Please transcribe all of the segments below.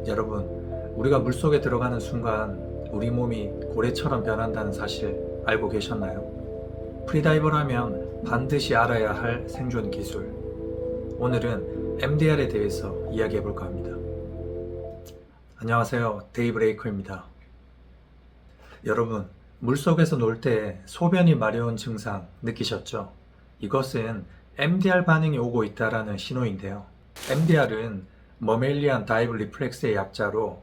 여러분, 우리가 물속에 들어가는 순간 우리 몸이 고래처럼 변한다는 사실 알고 계셨나요? 프리다이버라면 반드시 알아야 할 생존 기술. 오늘은 MDR에 대해서 이야기해 볼까 합니다. 안녕하세요. 데이브레이커입니다. 여러분, 물속에서 놀 때 소변이 마려운 증상 느끼셨죠? 이것은 MDR 반응이 오고 있다는 신호인데요. MDR은 머멜리안 다이브 리플렉스의 약자로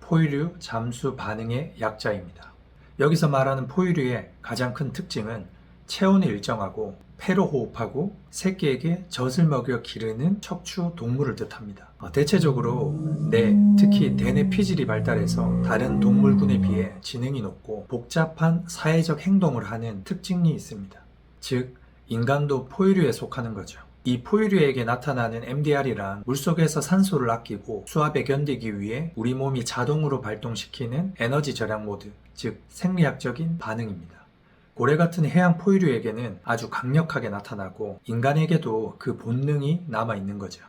포유류 잠수 반응의 약자입니다. 여기서 말하는 포유류의 가장 큰 특징은 체온이 일정하고 폐로 호흡하고 새끼에게 젖을 먹여 기르는 척추 동물을 뜻합니다. 대체적으로 뇌, 특히 대뇌 피질이 발달해서 다른 동물군에 비해 지능이 높고 복잡한 사회적 행동을 하는 특징이 있습니다. 즉, 인간도 포유류에 속하는 거죠. 이 포유류에게 나타나는 MDR이란 물속에서 산소를 아끼고 수압에 견디기 위해 우리 몸이 자동으로 발동시키는 에너지 절약 모드, 즉 생리학적인 반응입니다. 고래 같은 해양 포유류에게는 아주 강력하게 나타나고 인간에게도 그 본능이 남아있는 거죠.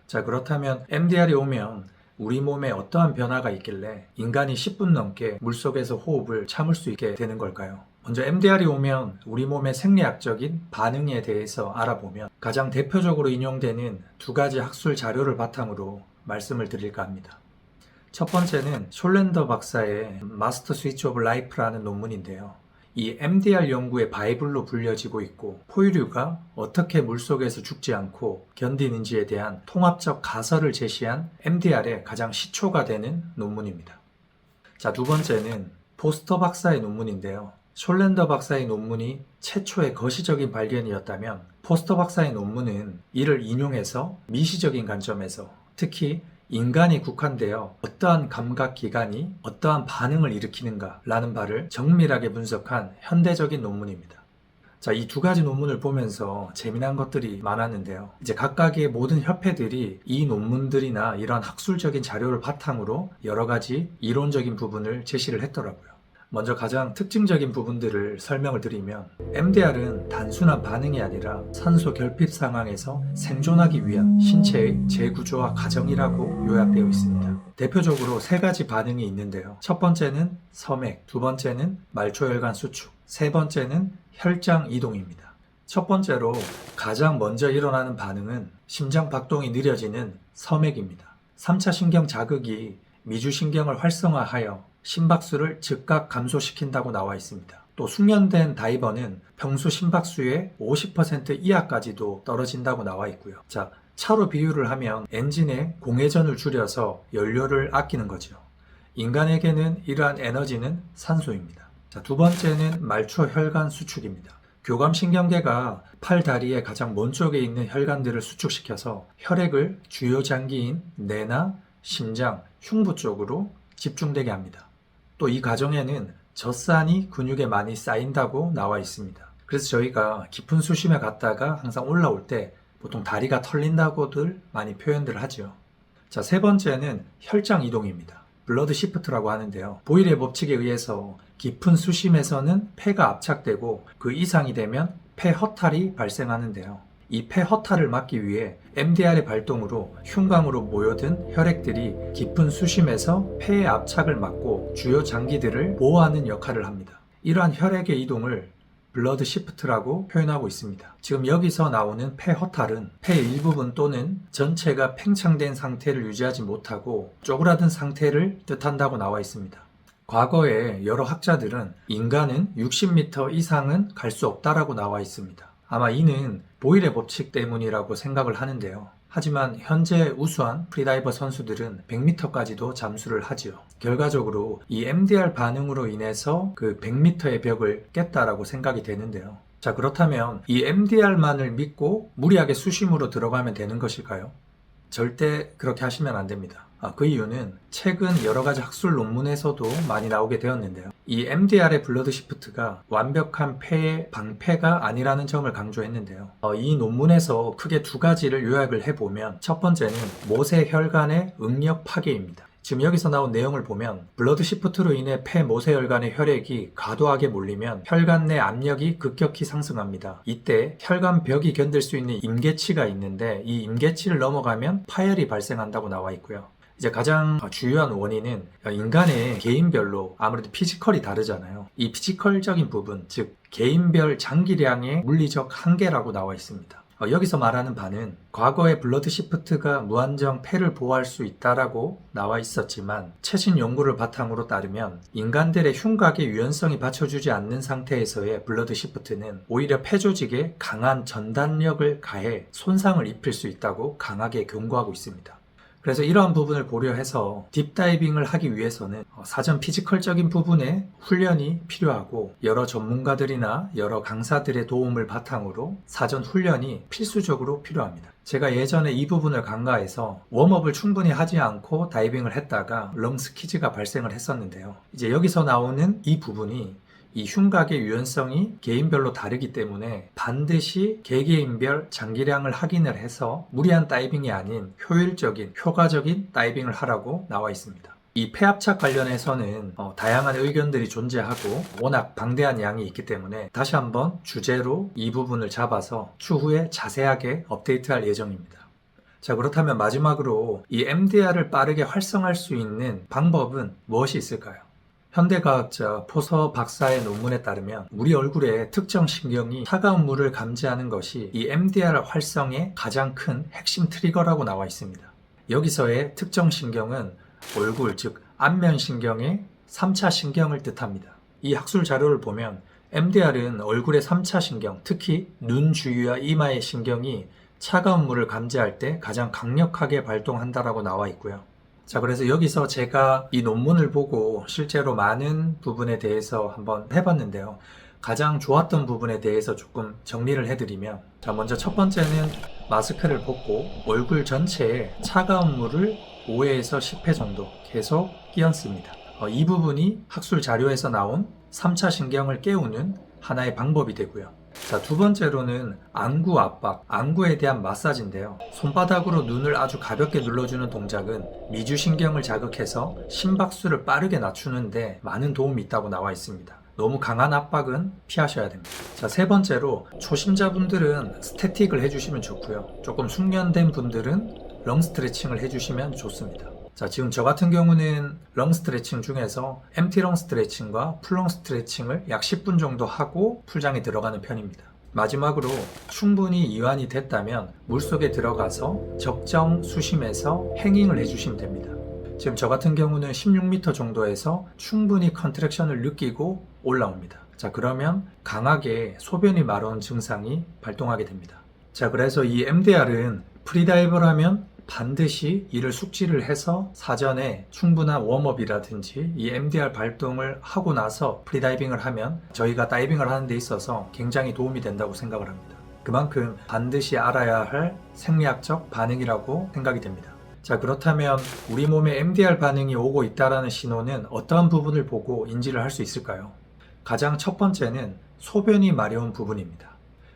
자, 그렇다면 MDR이 오면 우리 몸에 어떠한 변화가 있길래 인간이 10분 넘게 물속에서 호흡을 참을 수 있게 되는 걸까요? 먼저 MDR이 오면 우리 몸의 생리학적인 반응에 대해서 알아보면 가장 대표적으로 인용되는 두 가지 학술 자료를 바탕으로 말씀을 드릴까 합니다. 첫 번째는 숄렌더 박사의 마스터 스위치 오브 라이프라는 논문인데요. 이 MDR 연구의 바이블로 불려지고 있고 포유류가 어떻게 물속에서 죽지 않고 견디는지에 대한 통합적 가설을 제시한 MDR의 가장 시초가 되는 논문입니다. 자, 두 번째는 포스터 박사의 논문인데요. 숄렌더 박사의 논문이 최초의 거시적인 발견이었다면 포스터 박사의 논문은 이를 인용해서 미시적인 관점에서 특히 인간이 국한되어 어떠한 감각기관이 어떠한 반응을 일으키는가 라는 바를 정밀하게 분석한 현대적인 논문입니다. 자, 이 두 가지 논문을 보면서 재미난 것들이 많았는데요. 이제 각각의 모든 협회들이 이 논문들이나 이러한 학술적인 자료를 바탕으로 여러 가지 이론적인 부분을 제시를 했더라고요. 먼저 가장 특징적인 부분들을 설명을 드리면 MDR은 단순한 반응이 아니라 산소 결핍 상황에서 생존하기 위한 신체의 재구조화 과정이라고 요약되어 있습니다. 대표적으로 세 가지 반응이 있는데요. 첫 번째는 섬액, 두 번째는 말초혈관 수축, 세 번째는 혈장 이동입니다. 첫 번째로 가장 먼저 일어나는 반응은 심장 박동이 느려지는 섬액입니다. 3차 신경 자극이 미주신경을 활성화하여 심박수를 즉각 감소시킨다고 나와 있습니다. 또 숙련된 다이버는 평소 심박수의 50% 이하까지도 떨어진다고 나와 있고요. 자, 차로 비유를 하면 엔진의 공회전을 줄여서 연료를 아끼는 거죠. 인간에게는 이러한 에너지는 산소입니다. 자, 두 번째는 말초혈관 수축입니다. 교감신경계가 팔, 다리의 가장 먼 쪽에 있는 혈관들을 수축시켜서 혈액을 주요 장기인 뇌나 심장, 흉부 쪽으로 집중되게 합니다. 또 이 과정에는 젖산이 근육에 많이 쌓인다고 나와 있습니다. 그래서 저희가 깊은 수심에 갔다가 항상 올라올 때 보통 다리가 털린다고들 많이 표현들 하죠. 자, 세 번째는 혈장 이동입니다. 블러드 시프트라고 하는데요. 보일의 법칙에 의해서 깊은 수심에서는 폐가 압착되고 그 이상이 되면 폐 허탈이 발생하는데요. 이 폐 허탈을 막기 위해 MDR의 발동으로 흉곽으로 모여든 혈액들이 깊은 수심에서 폐의 압착을 막고 주요 장기들을 보호하는 역할을 합니다. 이러한 혈액의 이동을 블러드 시프트라고 표현하고 있습니다. 지금 여기서 나오는 폐 허탈은 폐의 일부분 또는 전체가 팽창된 상태를 유지하지 못하고 쪼그라든 상태를 뜻한다고 나와 있습니다. 과거에 여러 학자들은 인간은 60m 이상은 갈 수 없다라고 나와 있습니다. 아마 이는 보일의 법칙 때문이라고 생각을 하는데요. 하지만 현재 우수한 프리다이버 선수들은 100m까지도 잠수를 하지요. 결과적으로 이 MDR 반응으로 인해서 그 100m의 벽을 깼다라고 생각이 되는데요. 자, 그렇다면 이 MDR만을 믿고 무리하게 수심으로 들어가면 되는 것일까요? 절대 그렇게 하시면 안 됩니다. 그 이유는 최근 여러 가지 학술 논문에서도 많이 나오게 되었는데요. 이 MDR의 블러드 시프트가 완벽한 폐의 방패가 아니라는 점을 강조했는데요. 이 논문에서 크게 두 가지를 요약을 해보면 첫 번째는 모세혈관의 응력 파괴입니다. 지금 여기서 나온 내용을 보면 블러드 시프트로 인해 폐 모세혈관의 혈액이 과도하게 몰리면 혈관 내 압력이 급격히 상승합니다. 이때 혈관벽이 견딜 수 있는 임계치가 있는데 이 임계치를 넘어가면 파열이 발생한다고 나와 있고요. 이제 가장 주요한 원인은 인간의 개인별로 아무래도 피지컬이 다르잖아요. 이 피지컬적인 부분, 즉 개인별 장기량의 물리적 한계라고 나와 있습니다. 여기서 말하는 바는 과거에 블러드 시프트가 무한정 폐를 보호할 수 있다라고 나와 있었지만 최신 연구를 바탕으로 따르면 인간들의 흉곽의 유연성이 받쳐주지 않는 상태에서의 블러드 시프트는 오히려 폐 조직에 강한 전단력을 가해 손상을 입힐 수 있다고 강하게 경고하고 있습니다. 그래서 이러한 부분을 고려해서 딥다이빙을 하기 위해서는 사전 피지컬적인 부분에 훈련이 필요하고 여러 전문가들이나 여러 강사들의 도움을 바탕으로 사전 훈련이 필수적으로 필요합니다. 제가 예전에 이 부분을 간과해서 웜업을 충분히 하지 않고 다이빙을 했다가 럼스키즈가 발생을 했었는데요. 이제 여기서 나오는 이 부분이 이 흉곽의 유연성이 개인별로 다르기 때문에 반드시 개개인별 장기량을 확인을 해서 무리한 다이빙이 아닌 효율적인, 효과적인 다이빙을 하라고 나와 있습니다. 이 폐압착 관련해서는 다양한 의견들이 존재하고 워낙 방대한 양이 있기 때문에 다시 한번 주제로 이 부분을 잡아서 추후에 자세하게 업데이트할 예정입니다. 자, 그렇다면 마지막으로 이 MDR을 빠르게 활성화할 수 있는 방법은 무엇이 있을까요? 현대과학자 포서 박사의 논문에 따르면 우리 얼굴의 특정 신경이 차가운 물을 감지하는 것이 이 MDR 활성의 가장 큰 핵심 트리거라고 나와 있습니다. 여기서의 특정 신경은 얼굴, 즉 안면신경의 3차 신경을 뜻합니다. 이 학술 자료를 보면 MDR은 얼굴의 3차 신경, 특히 눈 주위와 이마의 신경이 차가운 물을 감지할 때 가장 강력하게 발동한다라고 나와 있고요. 자, 그래서 여기서 제가 이 논문을 보고 실제로 많은 부분에 대해서 한번 해봤는데요. 가장 좋았던 부분에 대해서 조금 정리를 해드리면, 자, 먼저 첫 번째는 마스크를 벗고 얼굴 전체에 차가운 물을 5회에서 10회 정도 계속 끼얹습니다. 이 부분이 학술 자료에서 나온 3차 신경을 깨우는 하나의 방법이 되고요. 자, 두 번째로는 안구 압박, 안구에 대한 마사지인데요. 손바닥으로 눈을 아주 가볍게 눌러주는 동작은 미주신경을 자극해서 심박수를 빠르게 낮추는데 많은 도움이 있다고 나와 있습니다. 너무 강한 압박은 피하셔야 됩니다. 자, 세 번째로 초심자분들은 스태틱을 해주시면 좋고요. 조금 숙련된 분들은 렁 스트레칭을 해주시면 좋습니다. 자, 지금 저 같은 경우는 렁 스트레칭 중에서 MT 렁 스트레칭과 풀렁 스트레칭을 약 10분 정도 하고 풀장에 들어가는 편입니다. 마지막으로 충분히 이완이 됐다면 물속에 들어가서 적정 수심에서 행잉을 해주시면 됩니다. 지금 저 같은 경우는 16m 정도에서 충분히 컨트랙션을 느끼고 올라옵니다. 자, 그러면 강하게 소변이 마려운 증상이 발동하게 됩니다. 자, 그래서 이 MDR은 프리다이버라면 반드시 이를 숙지를 해서 사전에 충분한 웜업이라든지 이 MDR 발동을 하고 나서 프리다이빙을 하면 저희가 다이빙을 하는 데 있어서 굉장히 도움이 된다고 생각을 합니다. 그만큼 반드시 알아야 할 생리학적 반응이라고 생각이 됩니다. 자, 그렇다면 우리 몸에 MDR 반응이 오고 있다는 신호는 어떠한 부분을 보고 인지를 할 수 있을까요? 가장 첫 번째는 소변이 마려운 부분입니다.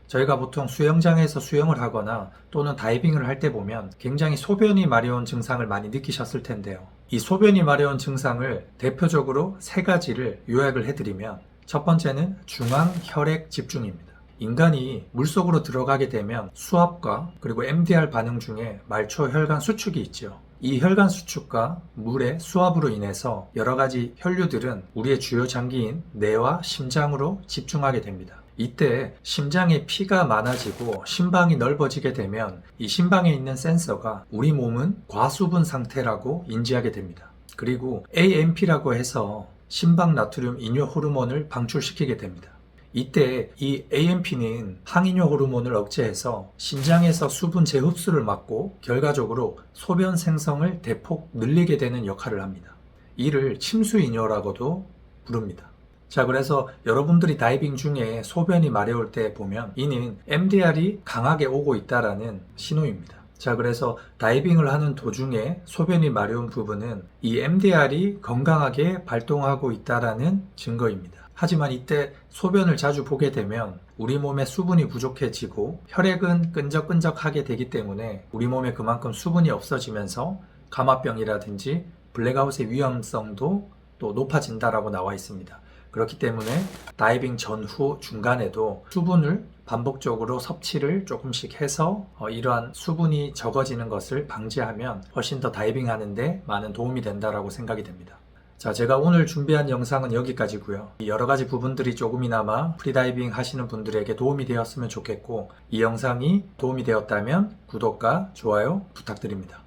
저희가 보통 수영장에서 수영을 하거나 또는 다이빙을 할 때 보면 굉장히 소변이 마려운 증상을 많이 느끼셨을 텐데요. 이 소변이 마려운 증상을 대표적으로 세 가지를 요약을 해드리면 첫 번째는 중앙혈액 집중입니다. 인간이 물속으로 들어가게 되면 수압과 그리고 MDR 반응 중에 말초 혈관 수축이 있죠. 이 혈관 수축과 물의 수압으로 인해서 여러 가지 혈류들은 우리의 주요 장기인 뇌와 심장으로 집중하게 됩니다. 이때 심장에 피가 많아지고 심방이 넓어지게 되면 이 심방에 있는 센서가 우리 몸은 과수분 상태라고 인지하게 됩니다. 그리고 AMP라고 해서 심방 나트륨 이뇨 호르몬을 방출시키게 됩니다. 이때 이 AMP는 항이뇨 호르몬을 억제해서 심장에서 수분 재흡수를 막고 결과적으로 소변 생성을 대폭 늘리게 되는 역할을 합니다. 이를 침수이뇨라고도 부릅니다. 자, 그래서 여러분들이 다이빙 중에 소변이 마려울 때 보면 이는 MDR이 강하게 오고 있다라는 신호입니다. 자, 그래서 다이빙을 하는 도중에 소변이 마려운 부분은 이 MDR이 건강하게 발동하고 있다라는 증거입니다. 하지만 이때 소변을 자주 보게 되면 우리 몸에 수분이 부족해지고 혈액은 끈적끈적하게 되기 때문에 우리 몸에 그만큼 수분이 없어지면서 감압병이라든지 블랙아웃의 위험성도 또 높아진다라고 나와 있습니다. 그렇기 때문에 다이빙 전후 중간에도 수분을 반복적으로 섭취를 조금씩 해서 이러한 수분이 적어지는 것을 방지하면 훨씬 더 다이빙 하는데 많은 도움이 된다라고 생각이 됩니다. 자, 제가 오늘 준비한 영상은 여기까지고요. 여러 가지 부분들이 조금이나마 프리다이빙 하시는 분들에게 도움이 되었으면 좋겠고, 이 영상이 도움이 되었다면 구독과 좋아요 부탁드립니다.